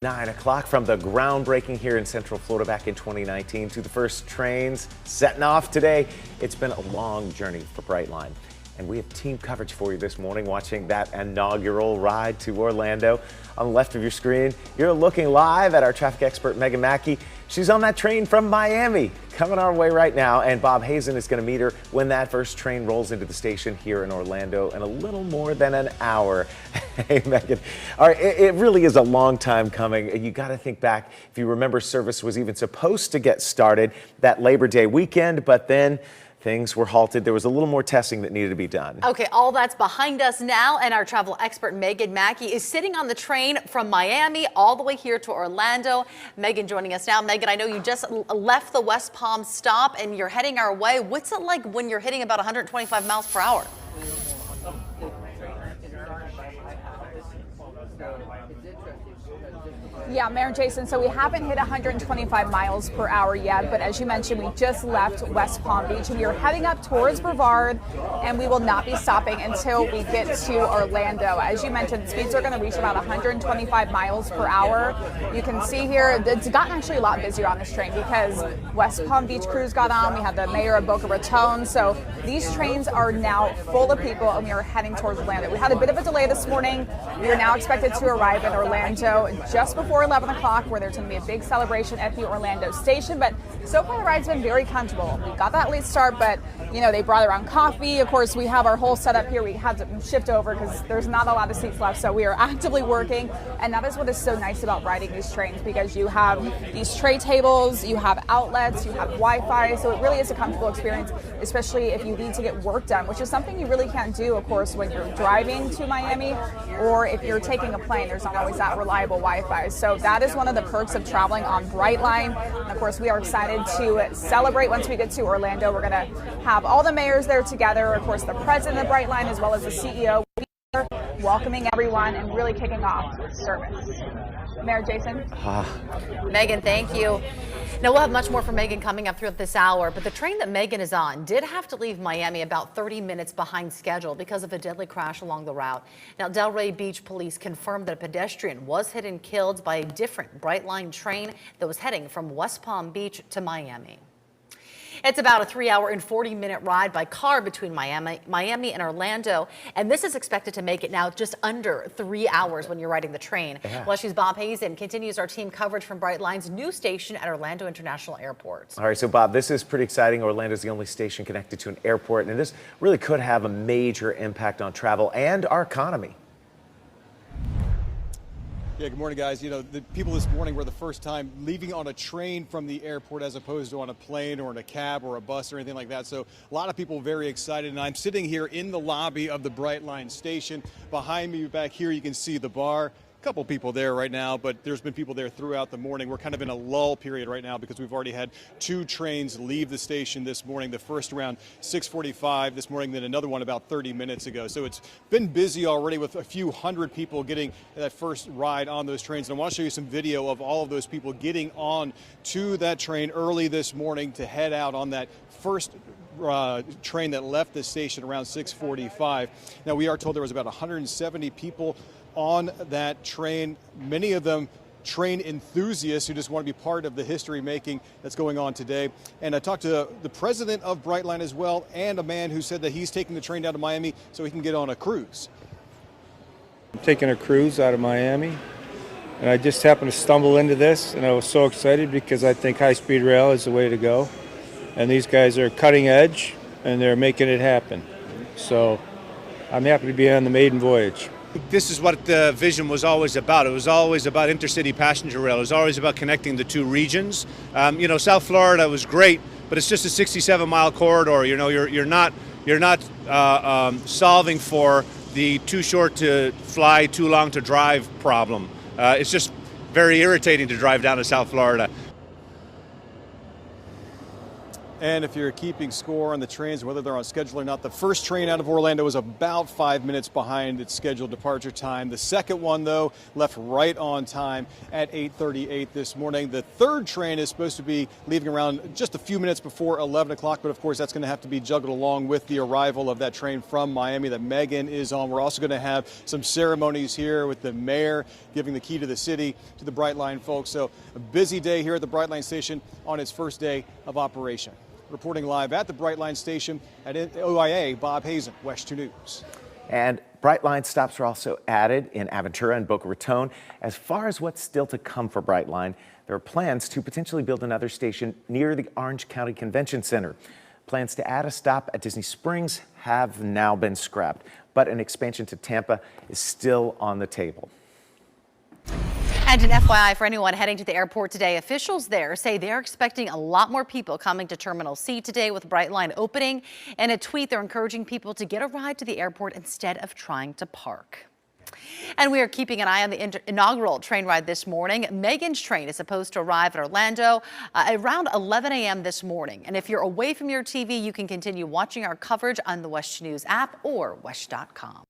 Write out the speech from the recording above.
9 o'clock from the groundbreaking here in Central Florida back in 2019 to the first trains setting off today. It's been a long journey for Brightline, and we have team coverage for you this morning watching that inaugural ride to Orlando. On the left of your screen, you're looking live at our traffic expert, Megan Mackey. She's on that train from Miami, coming our way right now, and Bob Hazen is going to meet her when that first train rolls into the station here in Orlando in a little more than an hour. Hey, Megan. All right, it really is a long time coming. You got to think back, if you remember, service was even supposed to get started that Labor Day weekend, but then things were halted. There was a little more testing that needed to be done. Okay, all that's behind us now, and our travel expert Megan Mackey is sitting on the train from Miami all the way here to Orlando. Megan joining us now. Megan, I know you just left the West Palm stop and you're heading our way. What's it like when you're hitting about 125 miles per hour? Yeah, Mayor Jason, so we haven't hit 125 miles per hour yet, but as you mentioned, we just left West Palm Beach and we are heading up towards Brevard, and we will not be stopping until we get to Orlando. As you mentioned, speeds are going to reach about 125 miles per hour. You can see here, it's gotten actually a lot busier on this train because West Palm Beach crews got on. We had the mayor of Boca Raton, so these trains are now full of people and we are heading towards Orlando. We had a bit of a delay this morning. We are now expected to arrive in Orlando just before 11 o'clock, where there's going to be a big celebration at the Orlando station. But so far the ride's been very comfortable. We got that late start, but you know, they brought around coffee. Of course, we have our whole setup here. We had to shift over because there's not a lot of seats left, so we are actively working. And that is what is so nice about riding these trains, because you have these tray tables, you have outlets, you have Wi-Fi, so it really is a comfortable experience, especially if you need to get work done, which is something you really can't do, of course, when you're driving to Miami, or if you're taking a plane. There's not always that reliable Wi-Fi. So that is one of the perks of traveling on Brightline. And of course, we are excited to celebrate once we get to Orlando. We're going to have all the mayors there together, of course, the president of Brightline, as well as the CEO, welcoming everyone and really kicking off service. Mayor Jason. Megan, thank you. Now, we'll have much more from Megan coming up throughout this hour, but the train that Megan is on did have to leave Miami about 30 minutes behind schedule because of a deadly crash along the route. Now, Delray Beach police confirmed that a pedestrian was hit and killed by a different Brightline train that was heading from West Palm Beach to Miami. It's about a 3-hour and 40-minute ride by car between Miami and Orlando, and this is expected to make it now just under 3 hours when you're riding the train. Yeah. Well, she's Bob Hazen, continues our team coverage from Brightline's new station at Orlando International Airport. All right, so Bob, this is pretty exciting. Orlando's the only station connected to an airport, and this really could have a major impact on travel and our economy. Yeah, good morning, guys. You know, the people this morning were the first time leaving on a train from the airport as opposed to on a plane or in a cab or a bus or anything like that. So a lot of people very excited. And I'm sitting here in the lobby of the Brightline station. Behind me back here, you can see the bar. A couple people there right now, but there's been people there throughout the morning. We're kind of in a lull period right now because we've already had 2 trains leave the station this morning. The first around 6:45 this morning, then another one about 30 minutes ago. So it's been busy already with a few hundred people getting that first ride on those trains. And I want to show you some video of all of those people getting on to that train early this morning to head out on that first train that left the station around 6:45. Now, we are told there was about 170 people on that train, many of them train enthusiasts who just want to be part of the history making that's going on today. And I talked to the president of Brightline as well, and a man who said that he's taking the train down to Miami so he can get on a cruise. I'm taking a cruise out of Miami, and I just happened to stumble into this, and I was so excited because I think high-speed rail is the way to go. And these guys are cutting edge, and they're making it happen. So I'm happy to be on the maiden voyage. This is what the vision was always about. It was always about intercity passenger rail. It was always about connecting the 2 regions. You know, South Florida was great, but it's just a 67-mile corridor. You know, you're not solving for the too short to fly, too long to drive problem. It's just very irritating to drive down to South Florida. And if you're keeping score on the trains, whether they're on schedule or not, the first train out of Orlando was about 5 minutes behind its scheduled departure time. The second one, though, left right on time at 8:38 this morning. The third train is supposed to be leaving around just a few minutes before 11 o'clock, but of course that's going to have to be juggled along with the arrival of that train from Miami that Meghan is on. We're also going to have some ceremonies here with the mayor giving the key to the city to the Brightline folks. So a busy day here at the Brightline station on its first day of operation. Reporting live at the Brightline station at OIA, Bob Hazen, WESH 2 News. And Brightline stops are also added in Aventura and Boca Raton. As far as what's still to come for Brightline, there are plans to potentially build another station near the Orange County Convention Center. Plans to add a stop at Disney Springs have now been scrapped, but an expansion to Tampa is still on the table. And an FYI for anyone heading to the airport today, officials there say they're expecting a lot more people coming to Terminal C today with Brightline opening. In a tweet, they're encouraging people to get a ride to the airport instead of trying to park. And we are keeping an eye on the inaugural train ride this morning. Meghan's train is supposed to arrive at Orlando around 11 a.m. this morning. And if you're away from your TV, you can continue watching our coverage on the WESH News app or WESH.com.